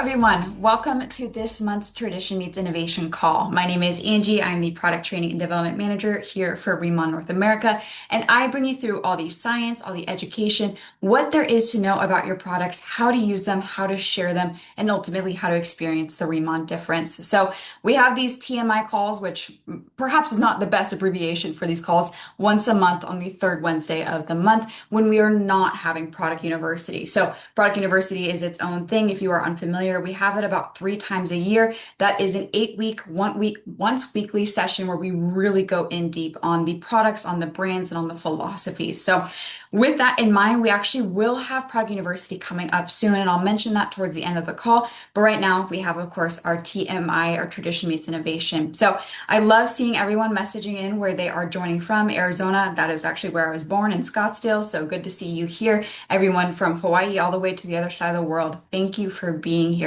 everyone. Welcome to this month's Tradition Meets Innovation call. My name is Angie. I'm the Product Training and Development Manager here for Riman North America, and I bring you through all the science, all the education, what there is to know about your products, how to use them, how to share them, and ultimately how to experience the Riman difference. So we have these TMI calls, which perhaps is not the best abbreviation for these calls, once a month on the third Wednesday of the month when we are not having Product University. So Product University is its own thing. If you are unfamiliar, we have it about 3 times a year. That is an 8-week, once weekly session where we really go in deep on the products, on the brands, and on the philosophies. So with that in mind, we actually will have Product University coming up soon, and I'll mention that towards the end of the call. But right now, we have, of course, our TMI, our Tradition Meets Innovation. So I love seeing everyone messaging in where they are joining from. Arizona, that is actually where I was born, in Scottsdale. So good to see you here. Everyone from Hawaii all the way to the other side of the world, thank you for being here.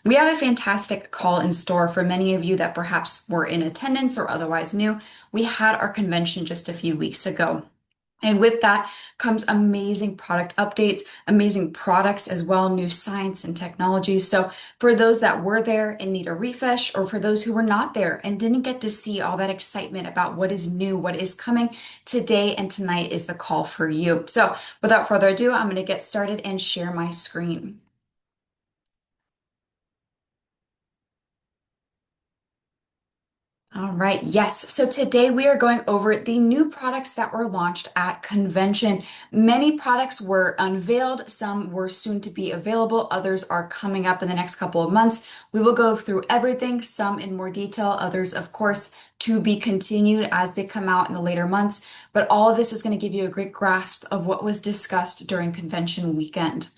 We have a fantastic call in store for many of you that perhaps were in attendance or otherwise new. We had our convention just a few weeks ago. And with that comes amazing product updates, amazing products as well, new science and technologies. So for those that were there and need a refresh, or for those who were not there and didn't get to see all that excitement about what is new, what is coming, today and tonight is the call for you. So without further ado, I'm going to get started and share my screen. All right, yes. So today we are going over the new products that were launched at convention. Many products were unveiled, some were soon to be available, others are coming up in the next couple of months. We will go through everything, some in more detail, others, of course, to be continued as they come out in the later months. But all of this is going to give you a great grasp of what was discussed during convention weekend.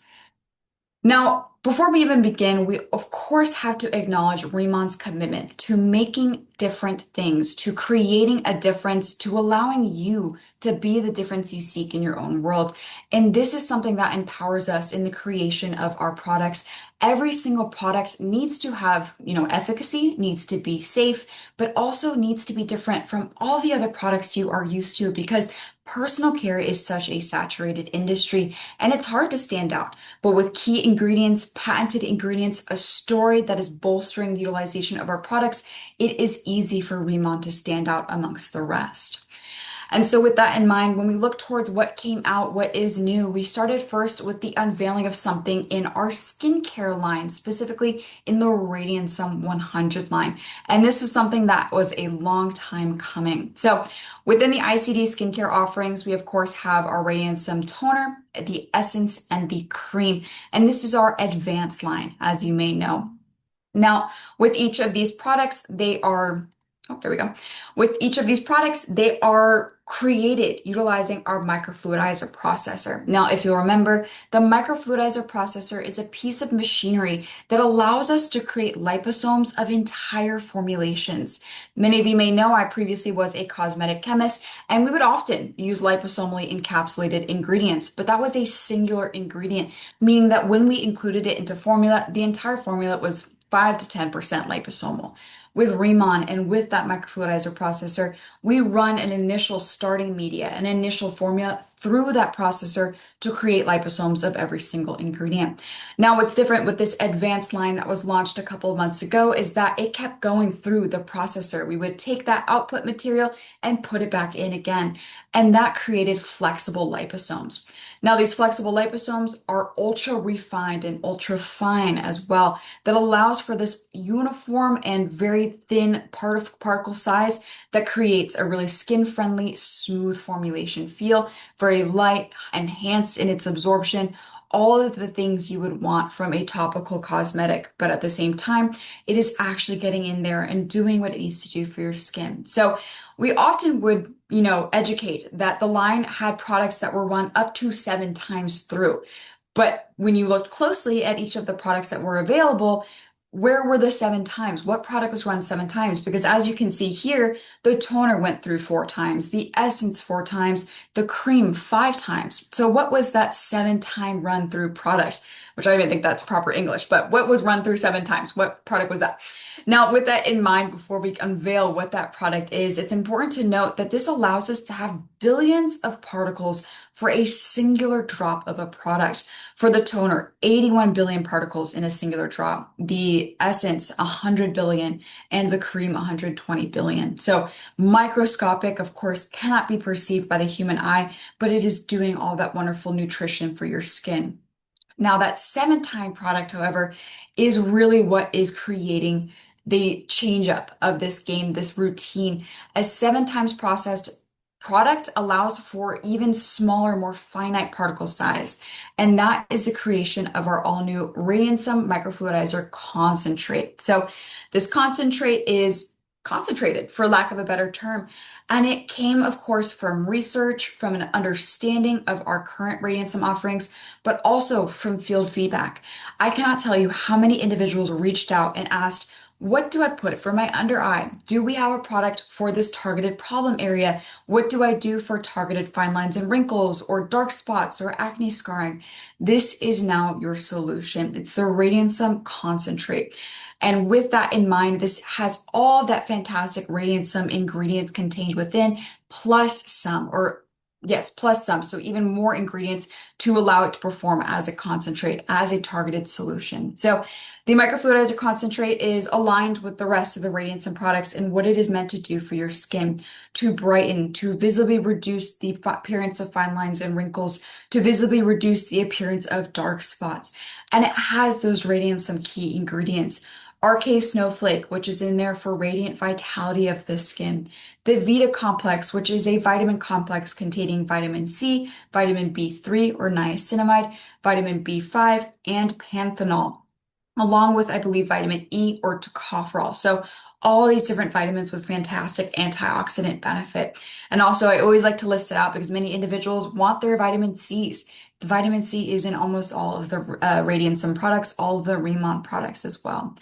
Now, before we even begin, we of course have to acknowledge Rimon's commitment to making different things, to creating a difference, to allowing you to be the difference you seek in your own world. And this is something that empowers us in the creation of our products. Every single product needs to have, efficacy, needs to be safe, but also needs to be different from all the other products you are used to, because personal care is such a saturated industry and it's hard to stand out. But with key ingredients, patented ingredients, a story that is bolstering the utilization of our products, it is easy for Remont to stand out amongst the rest. And so with that in mind, when we look towards what came out, what is new, we started first with the unveiling of something in our skincare line, specifically in the Radiance 100 line. And this is something that was a long time coming. So within the ICD skincare offerings, we of course have our Radiance toner, the essence, and the cream. And this is our advanced line, as you may know. Now, with each of these products, there we go. With each of these products, they are created utilizing our microfluidizer processor. Now, if you'll remember, the microfluidizer processor is a piece of machinery that allows us to create liposomes of entire formulations. Many of you may know I previously was a cosmetic chemist, and we would often use liposomally encapsulated ingredients, but that was a singular ingredient, meaning that when we included it into formula, the entire formula was 5 to 10% liposomal. With Riman and with that microfluidizer processor, we run an initial starting media, an initial formula through that processor to create liposomes of every single ingredient. Now, what's different with this advanced line that was launched a couple of months ago is that it kept going through the processor. We would take that output material and put it back in again, and that created flexible liposomes. Now, these flexible liposomes are ultra refined and ultra fine as well, that allows for this uniform and very thin particle size that creates a really skin-friendly, smooth formulation feel, very light, enhanced in its absorption, all of the things you would want from a topical cosmetic, but at the same time, it is actually getting in there and doing what it needs to do for your skin. So we often would, educate that the line had products that were run up to 7 times through. But when you looked closely at each of the products that were available, where were the 7 times? What product was run 7 times? Because as you can see here, the toner went through 4 times, the essence 4 times, the cream 5 times. So what was that 7-time run through product? Which I don't even think that's proper English, but what was run through 7 times? What product was that? Now, with that in mind, before we unveil what that product is, it's important to note that this allows us to have billions of particles for a singular drop of a product. For the toner, 81 billion particles in a singular drop. The essence, 100 billion, and the cream, 120 billion. So microscopic, of course, cannot be perceived by the human eye, but it is doing all that wonderful nutrition for your skin. Now, that seven-time product, however, is really what is creating the change up of this game, this routine. A seven times processed product allows for even smaller, more finite particle size. And that is the creation of our all new Radiantsum microfluidizer concentrate. So this concentrate is concentrated, for lack of a better term. And it came, of course, from research, from an understanding of our current Radiantsum offerings, but also from field feedback. I cannot tell you how many individuals reached out and asked, what do I put for my under eye? Do we have a product for this targeted problem area? What do I do for targeted fine lines and wrinkles or dark spots or acne scarring? This is now your solution. It's the Radiantsum concentrate. And with that in mind, this has all that fantastic Radiantsum ingredients contained within, plus some, or yes, plus some. So even more ingredients to allow it to perform as a concentrate, as a targeted solution. So the microfluidizer concentrate is aligned with the rest of the Radiantsum products and what it is meant to do for your skin, to brighten, to visibly reduce the appearance of fine lines and wrinkles, to visibly reduce the appearance of dark spots. And it has those Radiantsum key ingredients. RK Snowflake, which is in there for radiant vitality of the skin. The Vita Complex, which is a vitamin complex containing vitamin C, vitamin B3 or niacinamide, vitamin B5, and panthenol, along with, I believe, vitamin E or tocopherol. So all these different vitamins with fantastic antioxidant benefit. And also, I always like to list it out because many individuals want their vitamin C's. The vitamin C is in almost all of the Radiantsum products, all of the Riman products as well.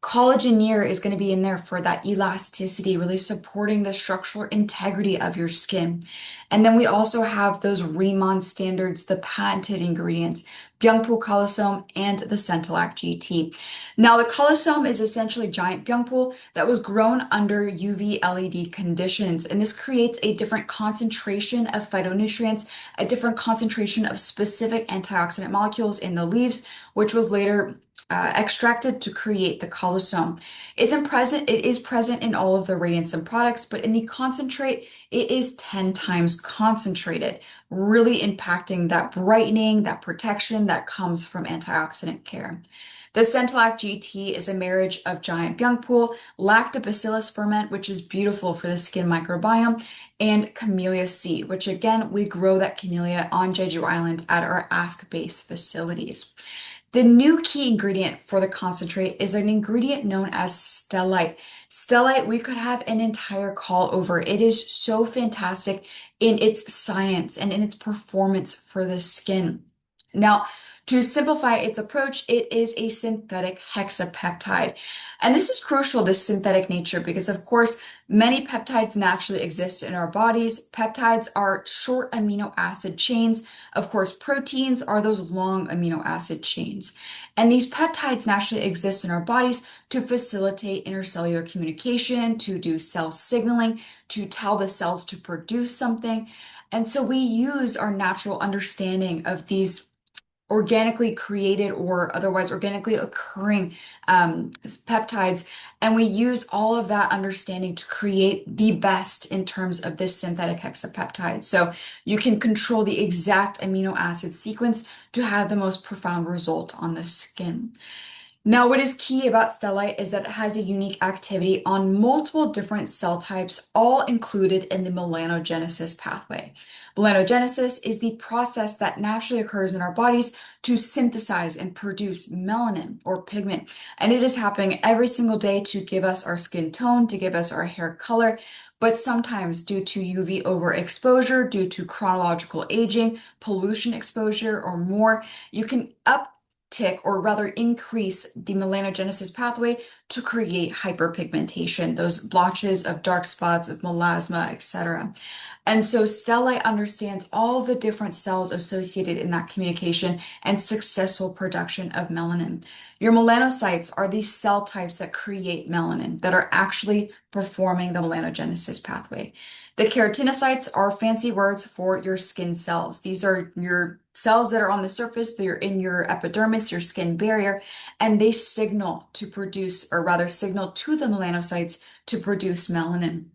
Collagenere is going to be in there for that elasticity, really supporting the structural integrity of your skin. And then we also have those Riman standards, the patented ingredients, Byungpool Colosome and the Centelac GT. Now, the Colosome is essentially giant Byungpool that was grown under UV LED conditions, and this creates a different concentration of phytonutrients, a different concentration of specific antioxidant molecules in the leaves, which was later extracted to create the colosome. It is present in all of the Radiantsum products, but in the concentrate, it is 10 times concentrated, really impacting that brightening, that protection that comes from antioxidant care. The Centelac GT is a marriage of giant Byungpool, lactobacillus ferment, which is beautiful for the skin microbiome, and camellia seed, which again, we grow that camellia on Jeju Island at our Ask Base facilities. The new key ingredient for the concentrate is an ingredient known as stellite. Stellite, we could have an entire call over. It is so fantastic in its science and in its performance for the skin. Now, to simplify its approach, it is a synthetic hexapeptide. And this is crucial, this synthetic nature, because of course, many peptides naturally exist in our bodies. Peptides are short amino acid chains. Of course, proteins are those long amino acid chains. And these peptides naturally exist in our bodies to facilitate intercellular communication, to do cell signaling, to tell the cells to produce something. And so we use our natural understanding of these organically created or otherwise organically occurring peptides. And we use all of that understanding to create the best in terms of this synthetic hexapeptide. So you can control the exact amino acid sequence to have the most profound result on the skin. Now, what is key about stellite is that it has a unique activity on multiple different cell types, all included in the melanogenesis pathway. Melanogenesis is the process that naturally occurs in our bodies to synthesize and produce melanin or pigment. And it is happening every single day to give us our skin tone, to give us our hair color. But sometimes due to UV overexposure, due to chronological aging, pollution exposure, or more, you can uptick or rather increase the melanogenesis pathway to create hyperpigmentation, those blotches of dark spots, of melasma, etc. And so Stellite understands all the different cells associated in that communication and successful production of melanin. Your melanocytes are these cell types that create melanin, that are actually performing the melanogenesis pathway. The keratinocytes are fancy words for your skin cells. These are your cells that are on the surface, they're in your epidermis, your skin barrier, and they signal to produce, or rather signal to the melanocytes to produce melanin.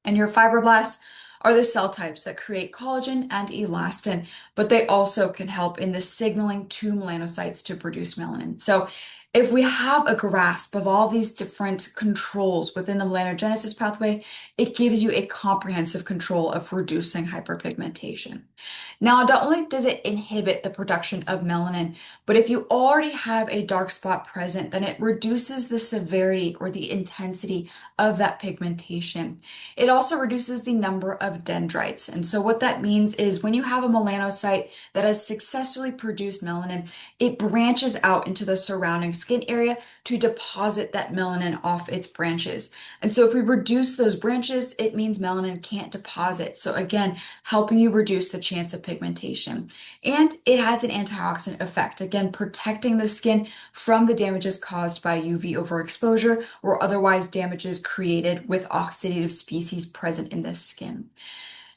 And your fibroblasts are the cell types that create collagen and elastin, but they also can help in the signaling to melanocytes to produce melanin. So if we have a grasp of all these different controls within the melanogenesis pathway, it gives you a comprehensive control of reducing hyperpigmentation. Now, not only does it inhibit the production of melanin, but if you already have a dark spot present, then it reduces the severity or the intensity of that pigmentation. It also reduces the number of dendrites. And so what that means is when you have a melanocyte that has successfully produced melanin, it branches out into the surrounding skin area to deposit that melanin off its branches. And so if we reduce those branches, it means melanin can't deposit. So again, helping you reduce the chance of pigmentation. And it has an antioxidant effect, again, protecting the skin from the damages caused by UV overexposure or otherwise damages created with oxidative species present in the skin.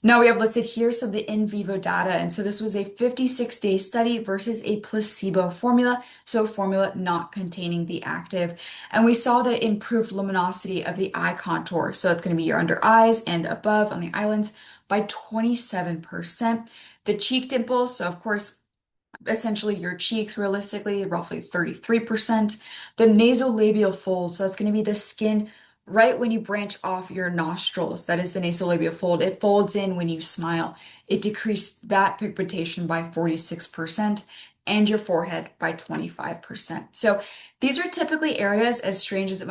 Now we have listed here some of the in vivo data. And so this was a 56-day study versus a placebo formula, so a formula not containing the active. And we saw that it improved luminosity of the eye contour. So it's going to be your under eyes and above on the eyelids by 27%. The cheek dimples, so of course, essentially your cheeks realistically, roughly 33%. The nasolabial folds, so that's going to be the skin right when you branch off your nostrils. That is the nasolabial fold. It folds in when you smile. It decreased that pigmentation by 46% and your forehead by 25%. So these are typically areas, as strange as it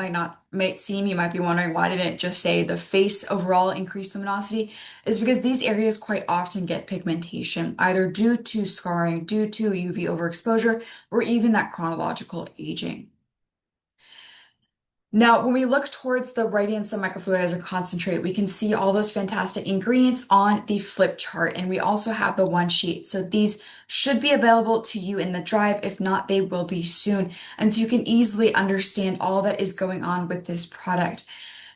might seem, you might be wondering why didn't it just say the face overall increased luminosity, is because these areas quite often get pigmentation, either due to scarring, due to UV overexposure, or even that chronological aging. Now, when we look towards the radiant cell microfluidizer concentrate, we can see all those fantastic ingredients on the flip chart, and we also have the one sheet. So these should be available to you in the drive. If not, they will be soon. And so you can easily understand all that is going on with this product.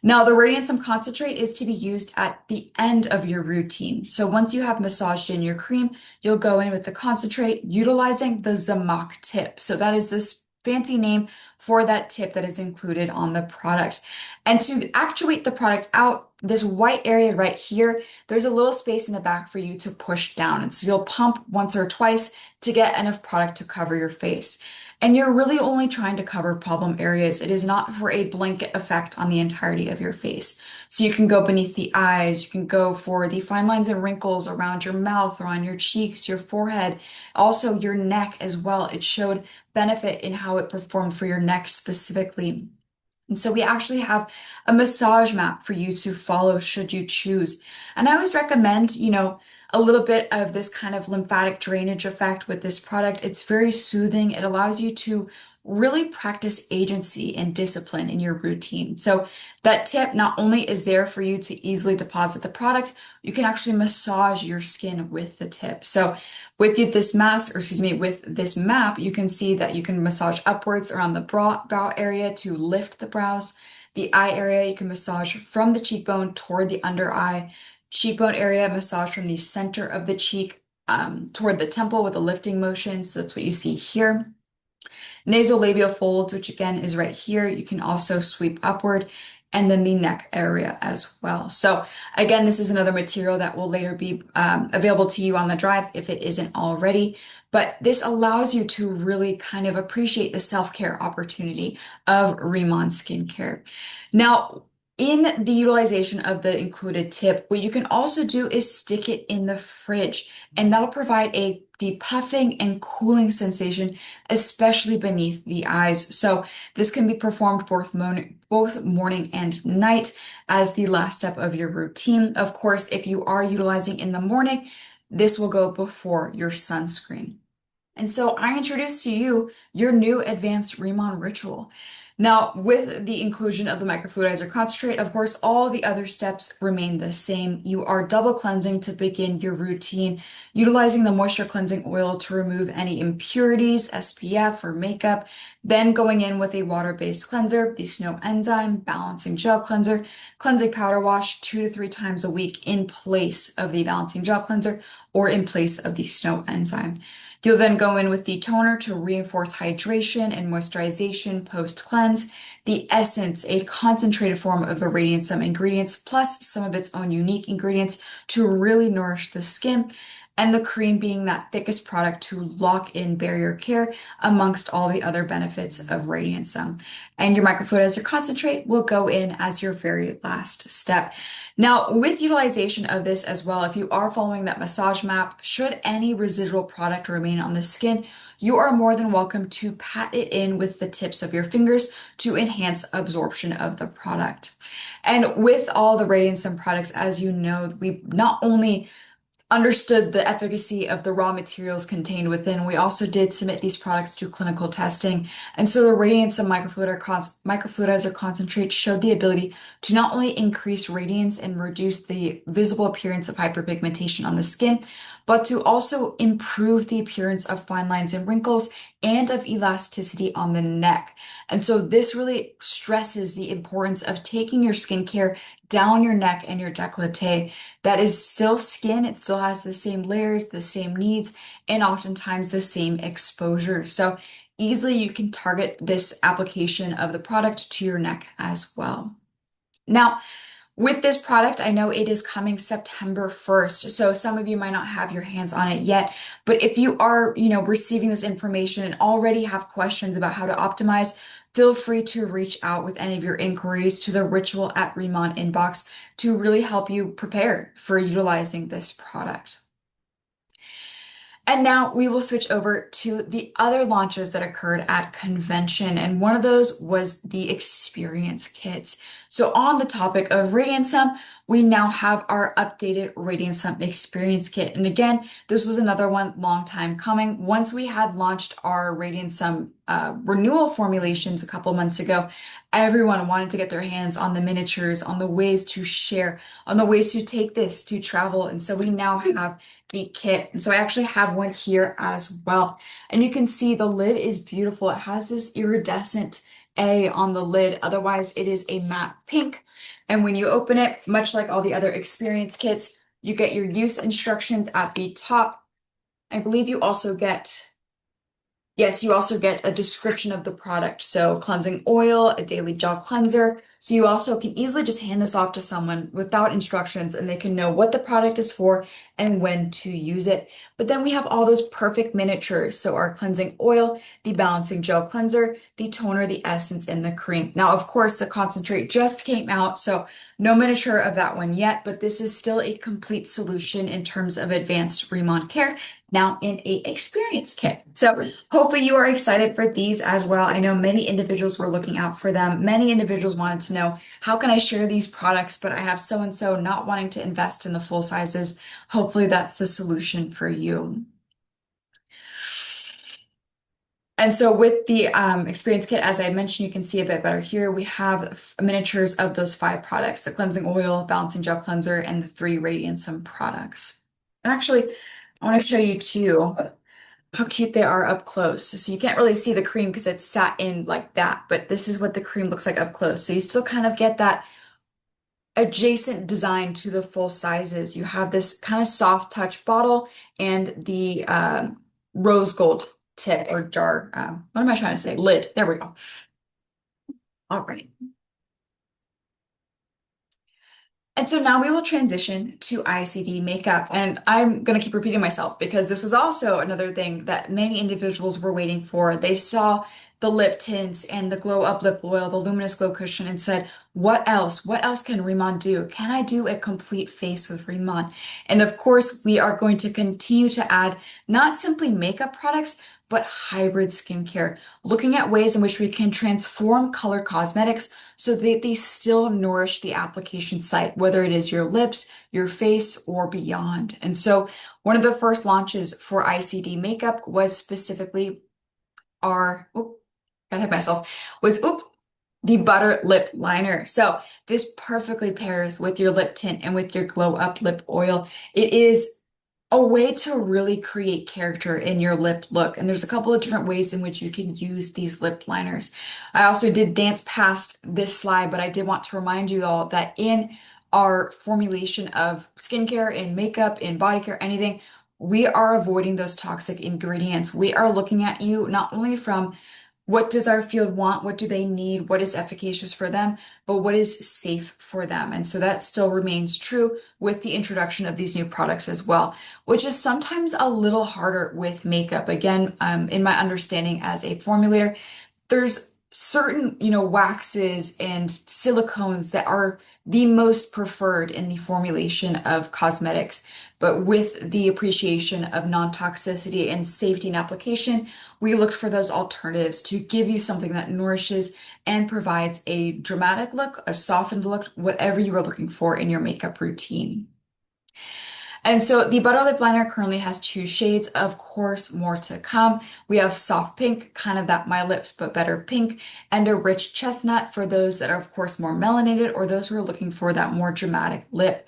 Now, the radiant concentrate is to be used at the end of your routine. So once you have massaged in your cream, you'll go in with the concentrate utilizing the Zamak tip. So that is this fancy name for that tip that is included on the product. And to actuate the product out, this white area right here, there's a little space in the back for you to push down. And so you'll pump once or twice to get enough product to cover your face. And you're really only trying to cover problem areas. It is not for a blanket effect on the entirety of your face. So you can go beneath the eyes, you can go for the fine lines and wrinkles around your mouth or on your cheeks, your forehead, also your neck as well. It showed benefit in how it performed for your neck specifically. And so we actually have a massage map for you to follow should you choose. And I always recommend, a little bit of this kind of lymphatic drainage effect with this product. It's very soothing. It allows you to really practice agency and discipline in your routine. So that tip not only is there for you to easily deposit the product, you can actually massage your skin with the tip. So with this mask, or excuse me, with this map, you can see that you can massage upwards around the brow area to lift the brows. The eye area, you can massage from the cheekbone toward the under eye. Cheekbone area, massage from the center of the cheek toward the temple with a lifting motion. So that's what you see here. Nasolabial folds, which again is right here. You can also sweep upward, and then the neck area as well. So again, this is another material that will later be available to you on the drive if it isn't already. But this allows you to really kind of appreciate the self-care opportunity of Riman skincare. Now, in the utilization of the included tip, what you can also do is stick it in the fridge, and that'll provide a depuffing and cooling sensation, especially beneath the eyes. So this can be performed both morning and night as the last step of your routine. Of course, if you are utilizing in the morning, this will go before your sunscreen. And so I introduce to you your new advanced Riman ritual. Now, with the inclusion of the microfluidizer concentrate, of course, all the other steps remain the same. You are double cleansing to begin your routine, utilizing the moisture cleansing oil to remove any impurities, SPF, or makeup, then going in with a water-based cleanser, the snow enzyme, balancing gel cleanser, cleansing powder wash 2 to 3 times a week in place of the balancing gel cleanser or in place of the snow enzyme. You'll then go in with the toner to reinforce hydration and moisturization post-cleanse. The essence, a concentrated form of the Radiant Sum ingredients, plus some of its own unique ingredients to really nourish the skin. And the cream being that thickest product to lock in barrier care amongst all the other benefits of Radiant Sum. And your microfluidizer concentrate will go in as your very last step. Now, with utilization of this as well, if you are following that massage map, should any residual product remain on the skin, you are more than welcome to pat it in with the tips of your fingers to enhance absorption of the product. And with all the Radiant Sun products, as you know, we not only understood the efficacy of the raw materials contained within, we also did submit these products to clinical testing. And so the radiance of microfluidizer concentrate showed the ability to not only increase radiance and reduce the visible appearance of hyperpigmentation on the skin, but to also improve the appearance of fine lines and wrinkles and of elasticity on the neck. And so this really stresses the importance of taking your skincare down your neck and your décolleté. That is still skin, it still has the same layers, the same needs, and oftentimes the same exposure. So easily you can target this application of the product to your neck as well. Now, with this product, I know it is coming September 1st, so some of you might not have your hands on it yet, but if you are, receiving this information and already have questions about how to optimize, feel free to reach out with any of your inquiries to the Ritual at Riman inbox to really help you prepare for utilizing this product. And now we will switch over to the other launches that occurred at convention. And one of those was the experience kits. So on the topic of Radiant Sum, we now have our updated Radiant Sum experience kit. And again, this was another one long time coming. Once we had launched our Radiant Sum renewal formulations a couple months ago, everyone wanted to get their hands on the miniatures, on the ways to share, on the ways to take this to travel. And so we now have the kit. And so I actually have one here as well. And you can see the lid is beautiful. It has this iridescent A on the lid. Otherwise, it is a matte pink. And when you open it, much like all the other experience kits, you get your use instructions at the top. I believe you also get Yes, you also get a description of the product. So cleansing oil, a daily gel cleanser. So you also can easily just hand this off to someone without instructions and they can know what the product is for and when to use it. But then we have all those perfect miniatures. So our cleansing oil, the balancing gel cleanser, the toner, the essence, and the cream. Now, of course, the concentrate just came out, so no miniature of that one yet, but this is still a complete solution in terms of advanced Remont care, now in a experience kit. So hopefully you are excited for these as well. I know many individuals were looking out for them. Many individuals wanted to know, how can I share these products, but I have so-and-so not wanting to invest in the full sizes. Hopefully that's the solution for you. And so with the experience kit, as I mentioned, you can see a bit better here. We have miniatures of those 5 products, the cleansing oil, balancing gel cleanser, and the 3 Radiant Sum products. And actually, I want to show you too how cute they are up close. So you can't really see the cream because it's sat in like that, but this is what the cream looks like up close. So you still kind of get that adjacent design to the full sizes. You have this kind of soft touch bottle and the rose gold tip or jar. What am I trying to say? Lid. There we go. All right. And so now we will transition to ICD makeup. And I'm going to keep repeating myself because this was also another thing that many individuals were waiting for. They saw the lip tints and the Glow Up Lip Oil, the Luminous Glow Cushion, and said, what else? What else can Rimmon do? Can I do a complete face with Rimmon? And of course, we are going to continue to add not simply makeup products, but hybrid skincare, looking at ways in which we can transform color cosmetics so that they still nourish the application site, whether it is your lips, your face, or beyond. And so one of the first launches for ICD makeup was specifically our, gotta hit myself, was The Butter Lip Liner. So this perfectly pairs with your lip tint and with your Glow Up Lip Oil. It is a way to really create character in your lip look. And there's a couple of different ways in which you can use these lip liners. I also did dance past this slide, but I did want to remind you all that in our formulation of skincare, in makeup, in body care, anything, we are avoiding those toxic ingredients. We are looking at you not only from what does our field want? What do they need? What is efficacious for them? But what is safe for them? And so that still remains true with the introduction of these new products as well, which is sometimes a little harder with makeup. Again, in my understanding as a formulator, there's certain, waxes and silicones that are the most preferred in the formulation of cosmetics. But with the appreciation of non-toxicity and safety and application, we looked for those alternatives to give you something that nourishes and provides a dramatic look, a softened look, whatever you are looking for in your makeup routine. And so the Butter Lip Liner currently has two shades, of course, more to come. We have soft pink, kind of that My Lips but better pink, and a rich chestnut for those that are, of course, more melanated or those who are looking for that more dramatic lip.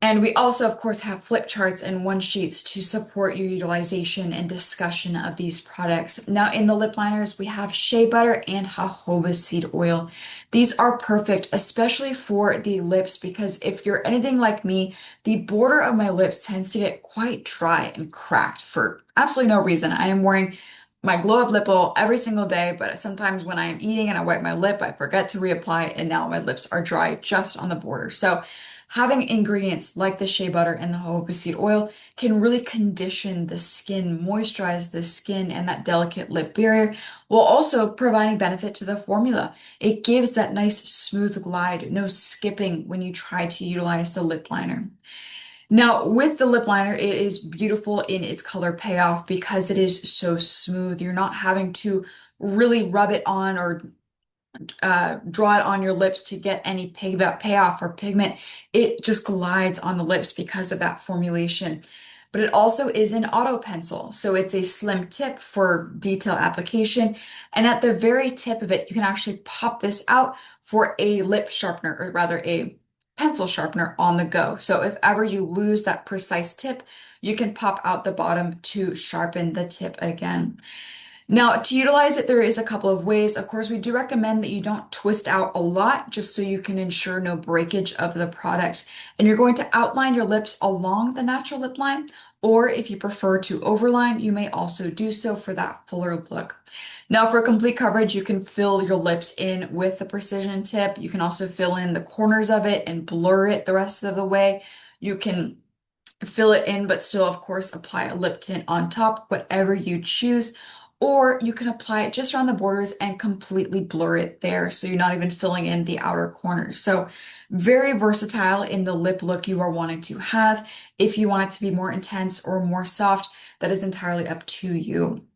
And we also, of course, have flip charts and one sheets to support your utilization and discussion of these products. Now, in the lip liners, we have shea butter and jojoba seed oil. These are perfect, especially for the lips, because if you're anything like me, the border of my lips tends to get quite dry and cracked for absolutely no reason. I am wearing my Glow Up Lip Oil every single day, but sometimes when I am eating and I wipe my lip, I forget to reapply, and now my lips are dry just on the border. So having ingredients like the shea butter and the jojoba seed oil can really condition the skin, moisturize the skin and that delicate lip barrier, while also providing benefit to the formula. It gives that nice smooth glide, no skipping when you try to utilize the lip liner. Now, with the lip liner, it is beautiful in its color payoff because it is so smooth. You're not having to really rub it on or draw it on your lips to get any payoff or pigment. It just glides on the lips because of that formulation. But it also is an auto pencil, so it's a slim tip for detail application. And at the very tip of it, you can actually pop this out for a lip sharpener, or rather a pencil sharpener on the go. So if ever you lose that precise tip, you can pop out the bottom to sharpen the tip again. Now, to utilize it, there is a couple of ways. Of course, we do recommend that you don't twist out a lot just so you can ensure no breakage of the product. And you're going to outline your lips along the natural lip line, or if you prefer to overline, you may also do so for that fuller look. Now, for complete coverage, you can fill your lips in with the precision tip. You can also fill in the corners of it and blur it the rest of the way. You can fill it in, but still, of course, apply a lip tint on top, whatever you choose. Or you can apply it just around the borders and completely blur it there, so you're not even filling in the outer corners. So very versatile in the lip look you are wanting to have. If you want it to be more intense or more soft, that is entirely up to you.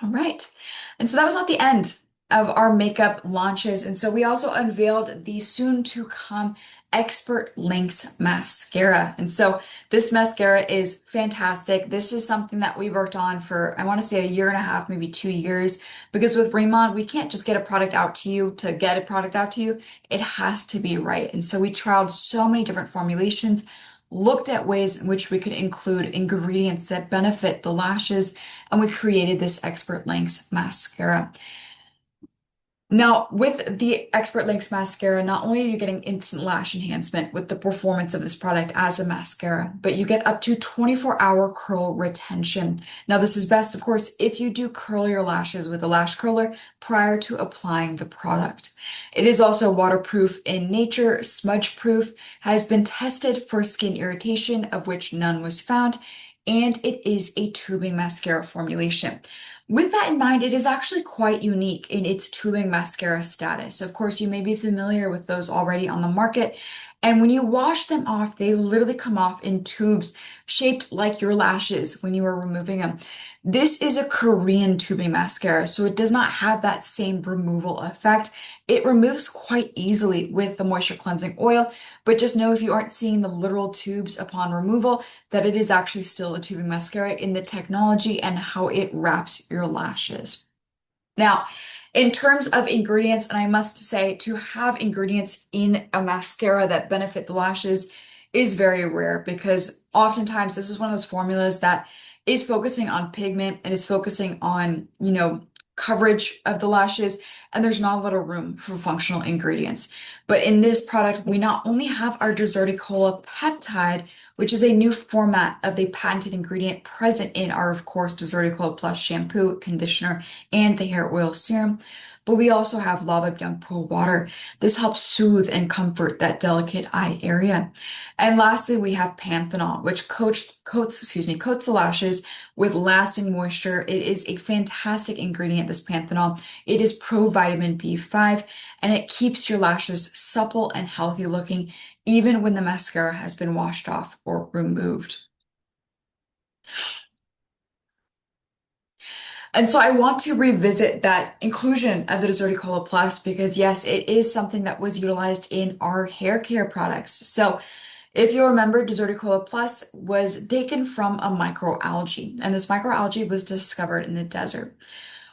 All right. And so that was not the end of our makeup launches. And so we also unveiled the soon to come Expert Lynx mascara. And so this mascara is fantastic. This is something that we worked on for, I want to say, a year and a half, maybe 2 years, because with Riman, we can't just get a product out to you to get a product out to you. It has to be right. And so we trialed so many different formulations, looked at ways in which we could include ingredients that benefit the lashes, and we created this Expert Lynx mascara. Now, with the Expert Lynx mascara, not only are you getting instant lash enhancement with the performance of this product as a mascara, but you get up to 24-hour curl retention. Now, this is best, of course, if you do curl your lashes with a lash curler prior to applying the product. It is also waterproof in nature, smudge proof, has been tested for skin irritation, of which none was found, and it is a tubing mascara formulation. With that in mind, it is actually quite unique in its tubing mascara status. Of course, you may be familiar with those already on the market. And when you wash them off, they literally come off in tubes shaped like your lashes when you are removing them. This is a Korean tubing mascara, so it does not have that same removal effect. it removes quite easily with the moisture cleansing oil, but just know if you aren't seeing the literal tubes upon removal, that it is actually still a tubing mascara in the technology and how it wraps your lashes. Now, in terms of ingredients, and I must say to have ingredients in a mascara that benefit the lashes is very rare because oftentimes this is one of those formulas that is focusing on pigment and is focusing on, coverage of the lashes, and there's not a lot of room for functional ingredients. But in this product, we not only have our Deserticola peptide, which is a new format of the patented ingredient present in our, of course, Deserticola Plus shampoo, conditioner, and the hair oil serum. But we also have lava young pool water. This helps soothe and comfort that delicate eye area. And lastly, we have panthenol, which coats the lashes with lasting moisture. It is a fantastic ingredient, this panthenol. It is pro-vitamin B5, and it keeps your lashes supple and healthy looking, even when the mascara has been washed off or removed. And so I want to revisit that inclusion of the Deserticola Plus because yes, it is something that was utilized in our hair care products. So if you remember, Deserticola Plus was taken from a microalgae, and this microalgae was discovered in the desert.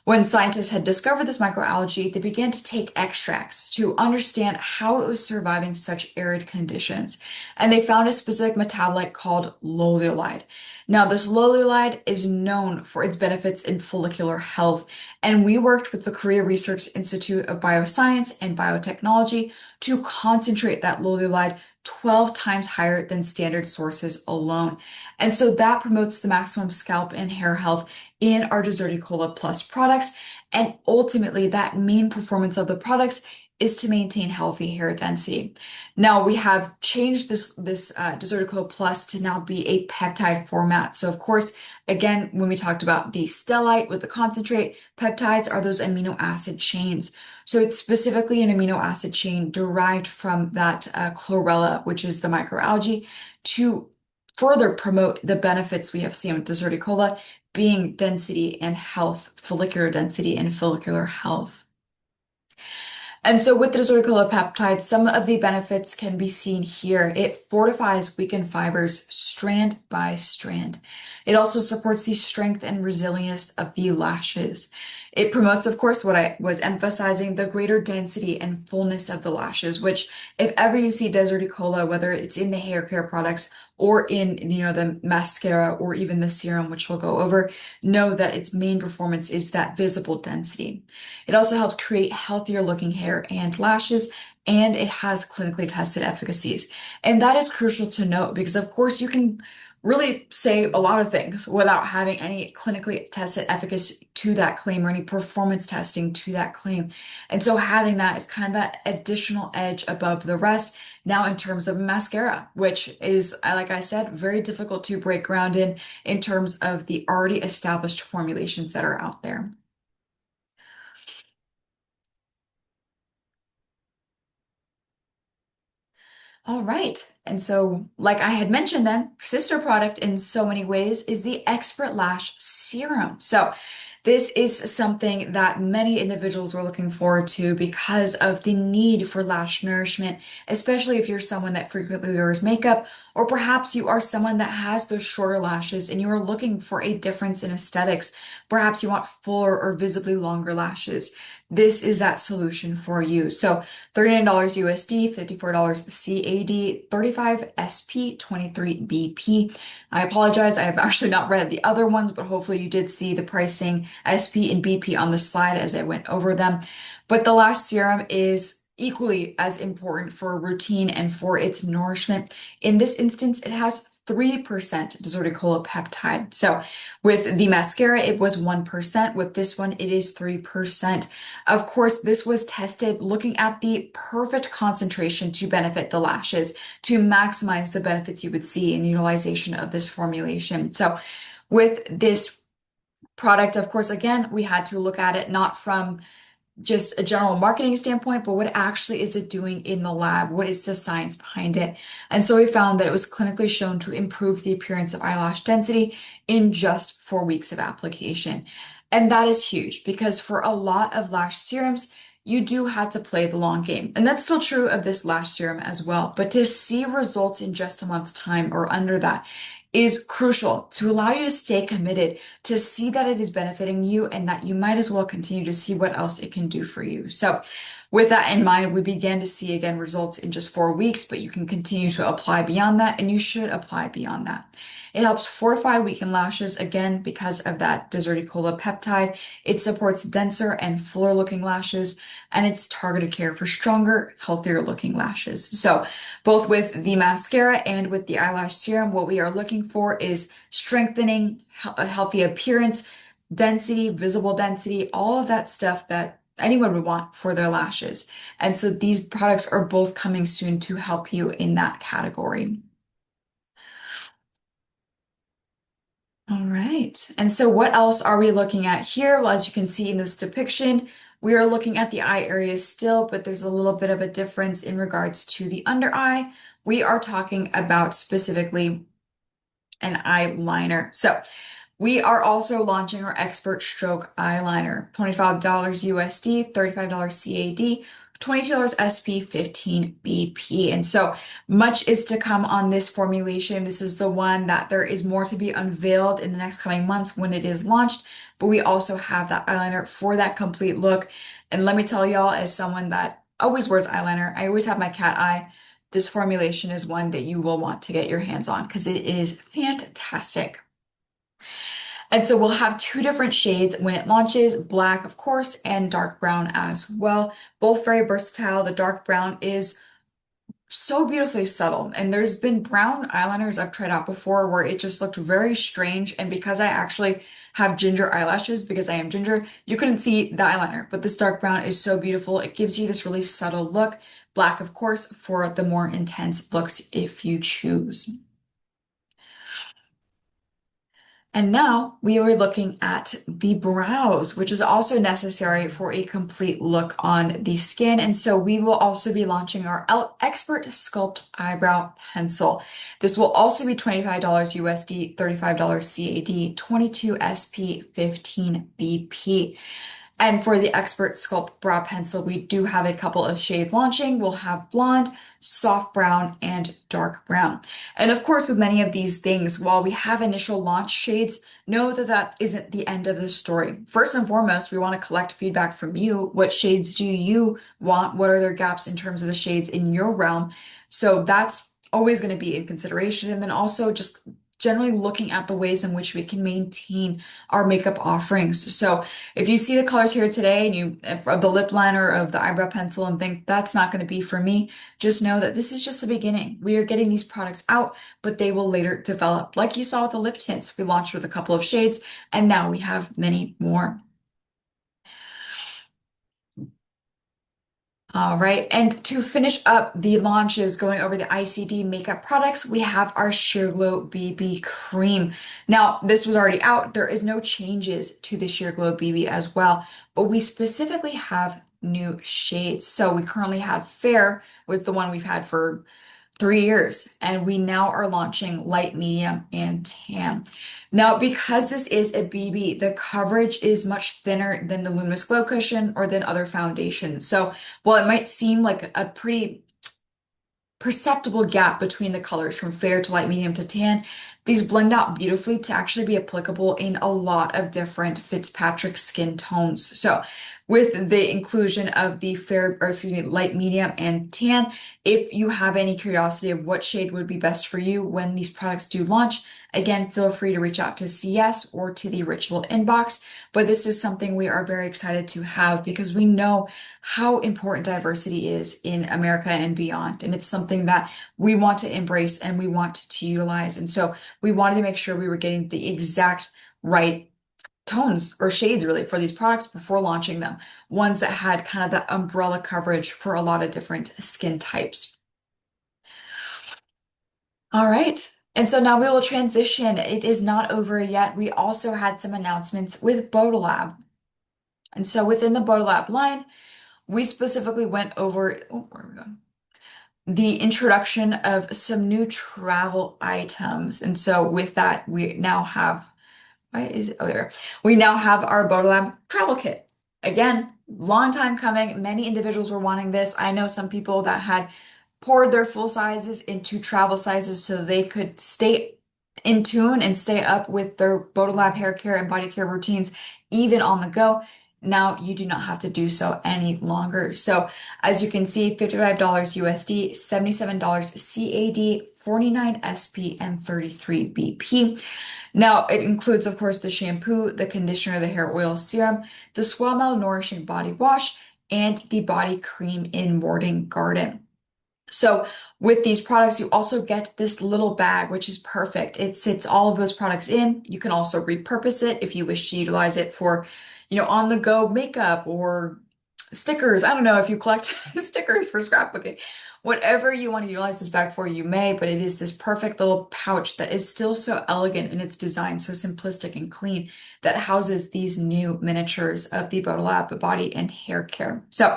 When scientists had discovered this microalgae, they began to take extracts to understand how it was surviving such arid conditions. And they found a specific metabolite called lolulide. Now, this lolulide is known for its benefits in follicular health, and we worked with the Korea Research Institute of Bioscience and Biotechnology to concentrate that lolulide 12 times higher than standard sources alone. And so that promotes the maximum scalp and hair health in our Deserticola Plus products. And ultimately, that main performance of the products is to maintain healthy hair density. Now we have changed this Deserticola Plus to now be a peptide format. So of course, again, when we talked about the stellite with the concentrate, peptides are those amino acid chains. So it's specifically an amino acid chain derived from that chlorella, which is the microalgae, to further promote the benefits we have seen with Deserticola being density and health, follicular density and follicular health. And so with the Deserticola peptide, some of the benefits can be seen here. It fortifies weakened fibers strand by strand. It also supports the strength and resilience of the lashes. It promotes, of course, what I was emphasizing, the greater density and fullness of the lashes, which if ever you see Deserticola, whether it's in the hair care products or in, the mascara or even the serum, which we'll go over, know that its main performance is that visible density. It also helps create healthier looking hair and lashes, and it has clinically tested efficacies. And that is crucial to note because, of course, you can really say a lot of things without having any clinically tested efficacy to that claim or any performance testing to that claim. And so having that is kind of that additional edge above the rest. Now, in terms of mascara, which is, like I said, very difficult to break ground in terms of the already established formulations that are out there. All right. And so, like I had mentioned then, sister product in so many ways is the Expert Lash Serum. So this is something that many individuals were looking forward to because of the need for lash nourishment, especially if you're someone that frequently wears makeup, or perhaps you are someone that has those shorter lashes and you are looking for a difference in aesthetics. Perhaps you want fuller or visibly longer lashes. This is that solution for you. So $39 USD, $54 CAD, 35 SP, 23 BP. I apologize, I have actually not read the other ones, but hopefully you did see the pricing SP and BP on the slide as I went over them. But the lash serum is equally as important for routine and for its nourishment. In this instance, it has 3% Deserticola peptide. So with the mascara, it was 1%. With this one, it is 3%. Of course, this was tested looking at the perfect concentration to benefit the lashes, to maximize the benefits you would see in utilization of this formulation. So with this product, of course, again, we had to look at it not from just a general marketing standpoint, but what actually is it doing in the lab? What is the science behind it? And so we found that it was clinically shown to improve the appearance of eyelash density in just 4 weeks of application. And that is huge because for a lot of lash serums, you do have to play the long game. And that's still true of this lash serum as well. But to see results in just a month's time or under that is crucial to allow you to stay committed, to see that it is benefiting you and that you might as well continue to see what else it can do for you. So with that in mind, we began to see again results in just 4 weeks, but you can continue to apply beyond that, and you should apply beyond that. It helps fortify weakened lashes again because of that deserticola peptide. It supports denser and fuller looking lashes, and it's targeted care for stronger, healthier looking lashes. So both with the mascara and with the eyelash serum, what we are looking for is strengthening, a healthy appearance, density, visible density, all of that stuff that anyone would want for their lashes. And so these products are both coming soon to help you in that category. All right. And so what else are we looking at here? Well, as you can see in this depiction, we are looking at the eye areas still, but there's a little bit of a difference in regards to the under eye. We are talking about specifically an eyeliner. So we are also launching our Expert Stroke Eyeliner, $25 USD, $35 CAD, $22 SP, 15 BP. And so much is to come on this formulation. This is the one that there is more to be unveiled in the next coming months when it is launched, but we also have that eyeliner for that complete look. And let me tell y'all, as someone that always wears eyeliner, I always have my cat eye. This formulation is one that you will want to get your hands on because it is fantastic. And so we'll have two different shades when it launches, black, of course, and dark brown as well. Both very versatile. The dark brown is so beautifully subtle. And there's been brown eyeliners I've tried out before where it just looked very strange. And because I actually have ginger eyelashes, because I am ginger, you couldn't see the eyeliner. But this dark brown is so beautiful. It gives you this really subtle look. Black, of course, for the more intense looks if you choose. And now we are looking at the brows, which is also necessary for a complete look on the skin. And so we will also be launching our Expert Sculpt Eyebrow Pencil. This will also be $25 USD, $35 CAD, 22 SP, 15 BP. And for the Expert Sculpt Brow Pencil, we do have a couple of shades launching. We'll have blonde, soft brown, and dark brown. And of course, with many of these things, while we have initial launch shades, know that that isn't the end of the story. First and foremost, we want to collect feedback from you. What shades do you want? What are their gaps in terms of the shades in your realm? So that's always going to be in consideration. And then also just generally looking at the ways in which we can maintain our makeup offerings. So if you see the colors here today and you of the lip liner of the eyebrow pencil and think that's not going to be for me, just know that this is just the beginning. We are getting these products out, but they will later develop. Like you saw with the lip tints, we launched with a couple of shades and now we have many more. All right, and to finish up the launches going over the ICD makeup products, we have our Sheer Glow BB Cream. Now, this was already out. There is no changes to the Sheer Glow BB as well, but we specifically have new shades. So we currently had Fair, was the one we've had for 3 years, and we now are launching light, medium, and tan. Now, because this is a BB, the coverage is much thinner than the Luminous Glow Cushion or than other foundations. So while it might seem like a pretty perceptible gap between the colors from fair to light, medium to tan, these blend out beautifully to actually be applicable in a lot of different Fitzpatrick skin tones. So with the inclusion of the fair, or excuse me, light, medium, and tan, if you have any curiosity of what shade would be best for you when these products do launch, again, feel free to reach out to CS or to the Ritual inbox. But this is something we are very excited to have because we know how important diversity is in America and beyond. And it's something that we want to embrace and we want to utilize. And so we wanted to make sure we were getting the exact right tones or shades really for these products before launching them. Ones that had kind of that umbrella coverage for a lot of different skin types. All right. And so now we will transition. It is not over yet. We also had some announcements with Bodolab. And so within the Bodolab line, we specifically went over, oh, where are we going? The introduction of some new travel items. And so with that, we now have, why is it? Oh, there. We now have our Bodolab travel kit. Again, Long time coming. Many individuals were wanting this. I know some people that had poured their full sizes into travel sizes so they could stay in tune and stay up with their Bodolab hair care and body care routines, even on the go. Now you do not have to do so any longer. So as you can see, $55 USD, $77 CAD, 49 SP, and 33 BP. Now, it includes, of course, the shampoo, the conditioner, the hair oil serum, the Squamel Nourishing Body Wash, and the body cream in Morning Garden. So with these products, you also get this little bag, which is perfect. It sits all of those products in. You can also repurpose it if you wish to utilize it for, on the go makeup or stickers. I don't know if you collect stickers for scrapbooking. Whatever you want to utilize this bag for, you may, but it is this perfect little pouch that is still so elegant in its design, so simplistic and clean, that houses these new miniatures of the Bodolab body and hair care. So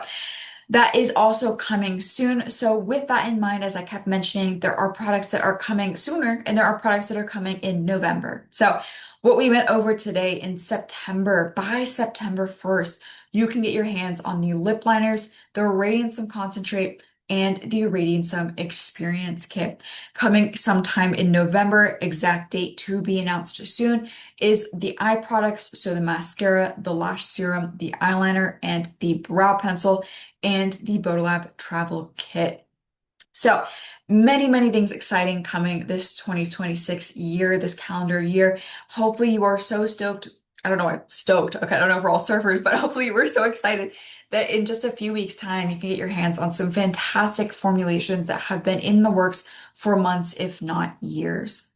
that is also coming soon. So with that in mind, as I kept mentioning, there are products that are coming sooner and there are products that are coming in November. So what we went over today in September, by September 1st, you can get your hands on the lip liners, the Radiance Concentrate, and the Radiance Experience Kit. Coming sometime in November, exact date to be announced soon, is the eye products. So the mascara, the lash serum, the eyeliner, and the brow pencil, and the Bodolab travel kit. So many, many things exciting coming this 2026 year, this calendar year. Hopefully you are so stoked. I don't know, stoked. Okay, I don't know if we're all surfers, but hopefully you were so excited that in just a few weeks' time, you can get your hands on some fantastic formulations that have been in the works for months, if not years.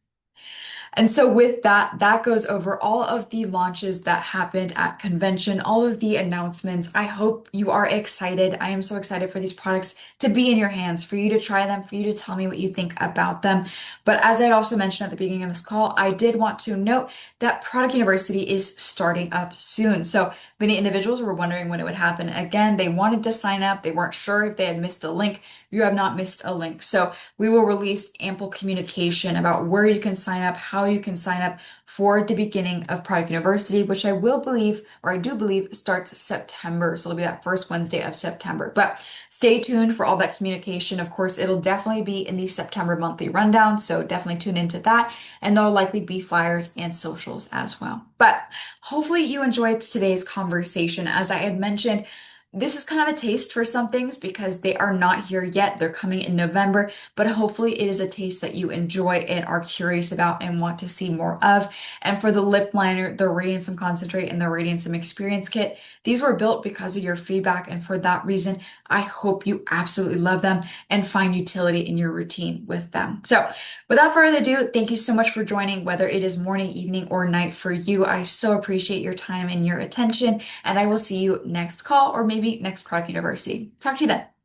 And so with that, that goes over all of the launches that happened at convention, all of the announcements. I hope you are excited. I am so excited for these products to be in your hands, for you to try them, for you to tell me what you think about them. But as I'd also mentioned at the beginning of this call, I did want to note that Product University is starting up soon. So many individuals were wondering when it would happen. Again, they wanted to sign up. They weren't sure if they had missed a link. You have not missed a link. So we will release ample communication about where you can sign up, how you can sign up for the beginning of Product University, which I will believe, or I do believe, starts September. So it'll be that first Wednesday of September. But stay tuned for all that communication. Of course, it'll definitely be in the September monthly rundown. So definitely tune into that. And there'll likely be flyers and socials as well. But hopefully you enjoyed today's conversation. As I had mentioned, this is kind of a taste for some things because they are not here yet. They're coming in November, but hopefully it is a taste that you enjoy and are curious about and want to see more of. And for the lip liner, the Radiance Concentrate and the Radiance Experience Kit, these were built because of your feedback. And for that reason, I hope you absolutely love them and find utility in your routine with them. So without further ado, thank you so much for joining, whether it is morning, evening, or night for you. I so appreciate your time and your attention, and I will see you next call or maybe next Product University. Talk to you then.